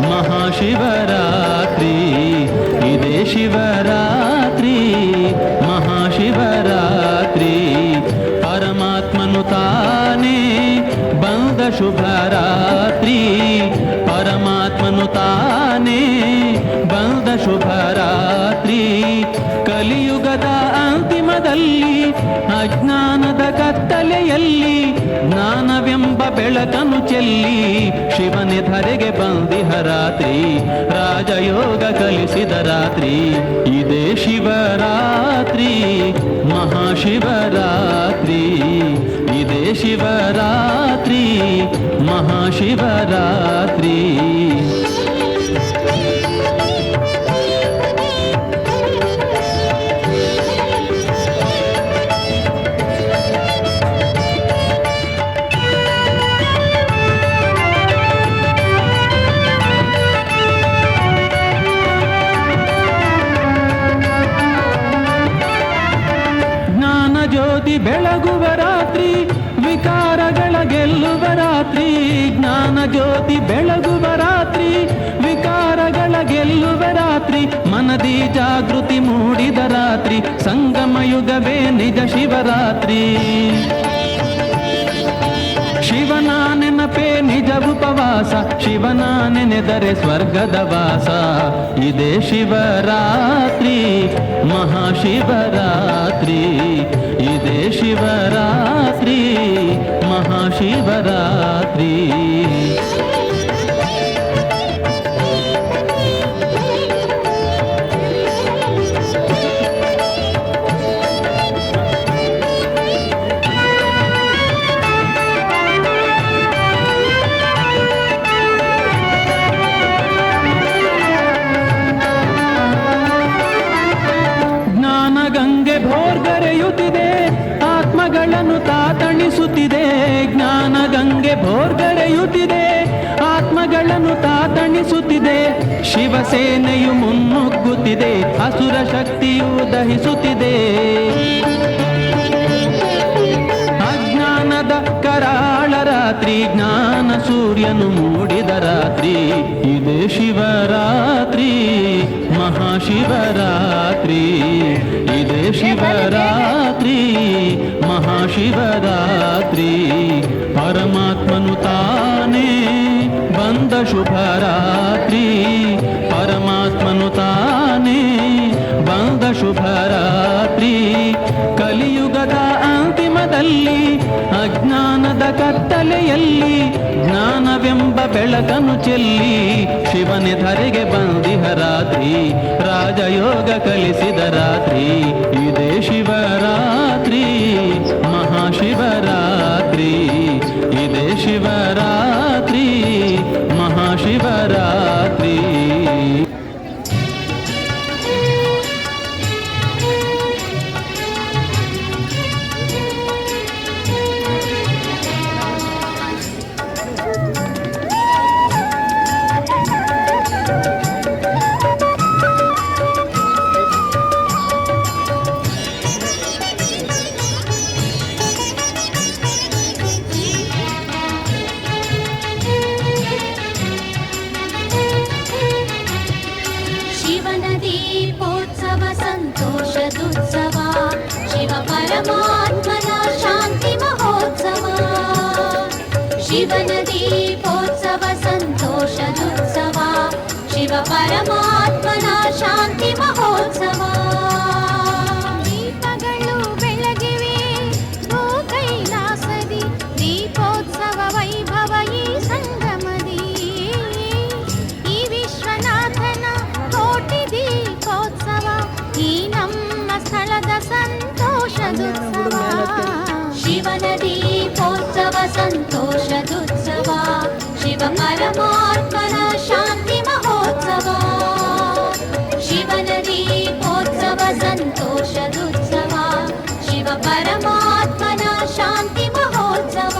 ಮಹಾಶಿವರಾತ್ರಿ ಇದೇ ಶಿವರಾತ್ರಿ ಮಹಾಶಿವರಾತ್ರಿ ಪರಮಾತ್ಮನು ತಾನೇ ಬಂದ ಶುಭರಾತ್ರಿ ಪರಮಾತ್ಮನು ತಾನೇ ಬಂದ ಶುಭರಾತ್ರಿ ಕಲಿಯುಗದ ಅಂತಿಮದಲ್ಲಿ ಅಜ್ಞಾನದ ಕತ್ತಲೆಯಲ್ಲಿ ಜ್ಞಾನವೆಂಬ ಬೆಳಕನ್ನು ಚೆಲ್ಲಿ ಶಿವನೇ ಧರೆಗೆ ಬಂದಿಹ ರಾತ್ರಿ ರಾಜಯೋಗ ಕಲಿಸಿದ ರಾತ್ರಿ ಇದೇ ಶಿವರಾತ್ರಿ ಮಹಾಶಿವರಾತ್ರಿ ಇದೇ ಶಿವರಾತ್ರಿ ಮಹಾಶಿವರಾತ್ರಿ ಬೆಳಗುವ ರಾತ್ರಿ ವಿಕಾರಗಳ ಗೆಲ್ಲುವ ರಾತ್ರಿ ಜ್ಞಾನ ಜ್ಯೋತಿ ಬೆಳಗುವ ರಾತ್ರಿ ವಿಕಾರಗಳ ಗೆಲ್ಲುವ ರಾತ್ರಿ ಮನದಿ ಜಾಗೃತಿ ಮೂಡಿದ ರಾತ್ರಿ ಸಂಗಮ ಯುಗವೇ ನಿಜ ಶಿವರಾತ್ರಿ ಶಿವನ ನೆನಪೇ ನಿಜ ಉಪವಾಸ ಶಿವನ ನೆನೆದರೆ ಸ್ವರ್ಗದ ವಾಸ ಇದೇ ಶಿವರಾತ್ರಿ ಮಹಾಶಿವರಾತ್ರಿ ಇದೇ ಶಿವರಾತ್ರಿ ಮಹಾಶಿವರಾತ್ರಿ ಭೋರ್ಗರೆಯುತ್ತಿದೆ ಆತ್ಮಗಳನ್ನು ತಾತಣಿಸುತ್ತಿದೆ ಜ್ಞಾನ ಗಂಗೆ ಭೋರ್ಗರೆಯುತ್ತಿದೆ ಆತ್ಮಗಳನ್ನು ತಾತಣಿಸುತ್ತಿದೆ ಶಿವಸೇನೆಯು ಮುನ್ನುಗ್ಗುತ್ತಿದೆ ಅಸುರ ಶಕ್ತಿಯು ದಹಿಸುತ್ತಿದೆ ಅಜ್ಞಾನದ ಕರಾಳ ರಾತ್ರಿ ಜ್ಞಾನ ಸೂರ್ಯನು ಮೂಡಿದ ರಾತ್ರಿ ಇದೇ ಶಿವರಾತ್ರಿ ಮಹಾಶಿವರಾತ್ರಿ ಇದೇ ಶಿವರಾತ್ರಿ ಮಹಾಶಿವರಾತ್ರಿ ಪರಮಾತ್ಮನು ತಾನೇ ಬಂದ ಶುಭರಾತ್ರಿ ಪರಮಾತ್ಮನು ತಾನೇ ಬಂದ ಶುಭರಾತ್ರಿ ಕಲಿಯುಗದ ಅಂತಿಮದಲ್ಲಿ ಅಜ್ಞಾನದ ಕತ್ತಲೆಯಲ್ಲಿ ಜ್ಞಾನವೆಂಬ ಬೆಳಕನ್ನು ಚೆಲ್ಲಿ ಶಿವನೇ ಧರೆಗೆ ಬಂದಿಹ ರಾತ್ರಿ ರಾಜಯೋಗ ಕಲಿಸಿದ ರಾತ್ರಿ ಇದೇ ಶಿವರಾತ್ರಿ ಮಹಾಶಿವರಾತ್ರಿ ಇದೇ ಶಿವರಾತ್ರಿ ಮಹಾಶಿವರಾತ್ರಿ परमात्मन शांति महोत्सव शिवन दीपोत्सव संतोषदुत्सव शिव परमात्मन शांति महोत्सव दीपಗಳು ಬೆಳಗಿವೆ ಭೂ ಕೈಲಾಸದಿ ದೀಪೋತ್ಸವ ವೈಭವ ಈ ಸಂಗಮದಿ ಈ ವಿಶ್ವನಾಥನ ಕೋಟಿ ದೀಪೋತ್ಸವ ಈ ನಮ್ಮ ಸ್ಥಳದ ಸಂತೋಷದುತ್ಸವ ಶಿವನ ದೀಪೋತ್ಸವ ಸಂತೋಷದುತ್ಸವ ಶಿವ ಪರಮಾತ್ಮನ ಶಾಂತಿ ಮಹೋತ್ಸವ ಶಿವನ ದೀಪೋತ್ಸವ ಸಂತೋಷದುತ್ಸವ ಶಿವ ಪರಮಾತ್ಮನ ಶಾಂತಿ ಮಹೋತ್ಸವ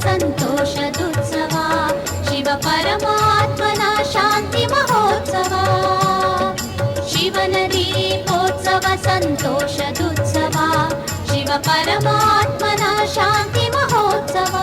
ಸಂತೋಷದುತ್ಸವ ಶಿವ ಪರಮಾತ್ಮನ ಶಾಂತಿ ಮಹೋತ್ಸವ ಶಿವನ ದೀಪೋತ್ಸವ ಸಂತೋಷದುತ್ಸವ ಶಿವ ಪರಮಾತ್ಮನ ಶಾಂತಿ ಮಹೋತ್ಸವ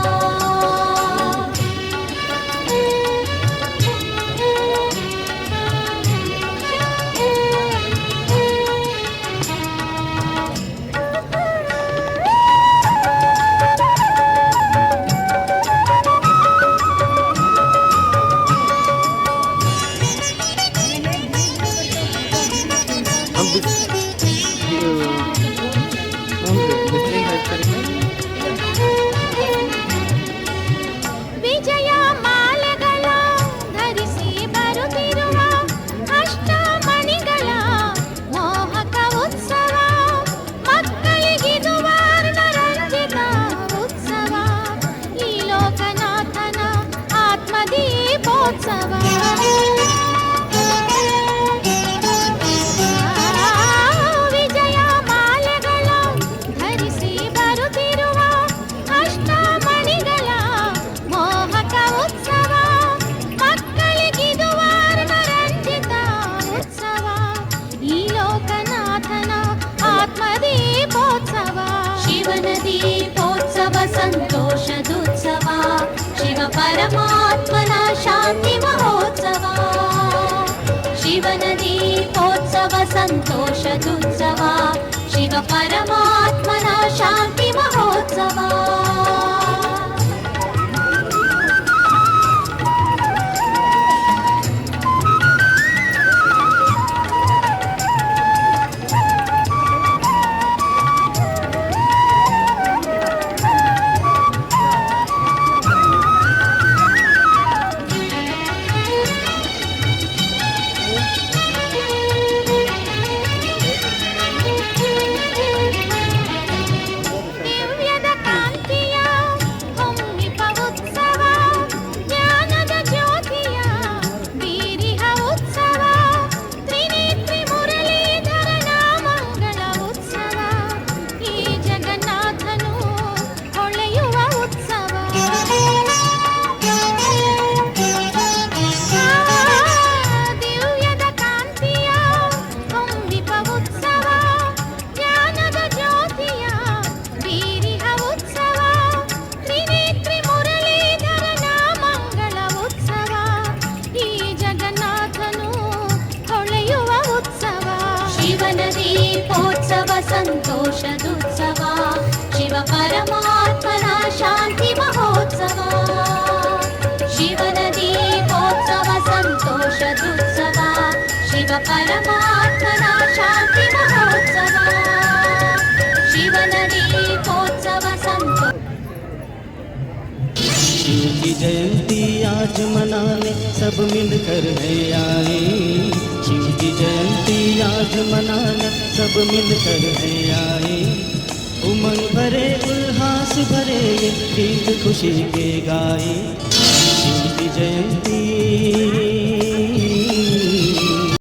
ವಿಜಯ ಮಾಲೆಗಳ ಧರಿಸಿ ಬರುತ್ತಿರುವ ಅಷ್ಟಮಣಿಗಳ ಮೋಹಕ ಉತ್ಸವ ಮಕ್ಕಳಿಗಿದು ವರ್ಣರಂಜಿತ ಉತ್ಸವ ಈ ಲೋಕನಾಥನ ಆತ್ಮದೀಪೋತ್ಸವ ವಿಜಯ ಮಾಲೆಗಳ ಧರಿಸಿ ಬರುತ್ತಿರುವ ಅಷ್ಟಮಣಿಗಳ ಮೋಹಕ ಉತ್ಸವ ಮಕ್ಕಳಿಗಿದು ವರ್ಣರಂಜಿತ ಉತ್ಸವ ಈ ಲೋಕನಾಥನ ಆತ್ಮದೀಪೋತ್ಸವ ಶಿವನ ದೀಪೋತ್ಸವ ಸಂತೋಷದುತ್ಸವ ಶಿವ ಪರಮಾತ್ಮನ ಶಾಂತಿ ಮಹೋತ್ಸವ ಶಿವನ ದೀಪೋತ್ಸವ ಸಂತೋಷದುತ್ಸವ ಶಿವ ಪರಮಾತ್ಮನ ಶಾಂತಿ ಮಹೋತ್ಸವ ದಿವ್ಯದ ಕಾಂತಿಯ ಹೊಮ್ಮಿಪ ಉತ್ಸವ ಜ್ಞಾನದ ಜ್ಯೋತಿಯ ಬೀರಿಹ ಉತ್ಸವ ತ್ರಿನೇತ್ರಿ ಮುರಳೀಧರನ ಮಂಗಳ ಉತ್ಸವ ಈ ಜಗನ್ನಾಥನು ಹೊಳೆಯುವ ಉತ್ಸವ ದಿವ್ಯದ ಕಾಂತಿಯ ಹೊಮ್ಮಿಪ ಉತ್ಸವ ಜ್ಞಾನದ ಜ್ಯೋತಿಯ ಬೀರಿಹ ಉತ್ಸವ ತ್ರಿನೇತ್ರಿ ಮುರಳೀಧರನ ಮಂಗಳ ಉತ್ಸವ ಈ ಜಗನ್ನಾಥನು ಹೊಳೆಯುವ ಉತ್ಸವ ಶಿವನ ದೀಪೋತ್ಸವ ಸಂತೋಷದುತ್ಸವ ಶಿವ ಪರಮಾತ್ಮನ ಶಾಂತಿ ಮಹೋತ್ಸವ ಶಿವನ ದೀಪೋತ್ಸವ ಸಂತೋಷದುತ್ಸವ ಶಿವ ಪರಮಾತ್ಮನ ಶಾಂತಿ ಮಹೋತ್ಸವ ಶಿವನ दीपोत्सव संतो शिव की जयंती आज मनाने सब मिलकर है आए शिव की जयंती आज मनाने सब मिलकर है आए उमंग भरे उल्लास भरे ये गीत खुशी के गाए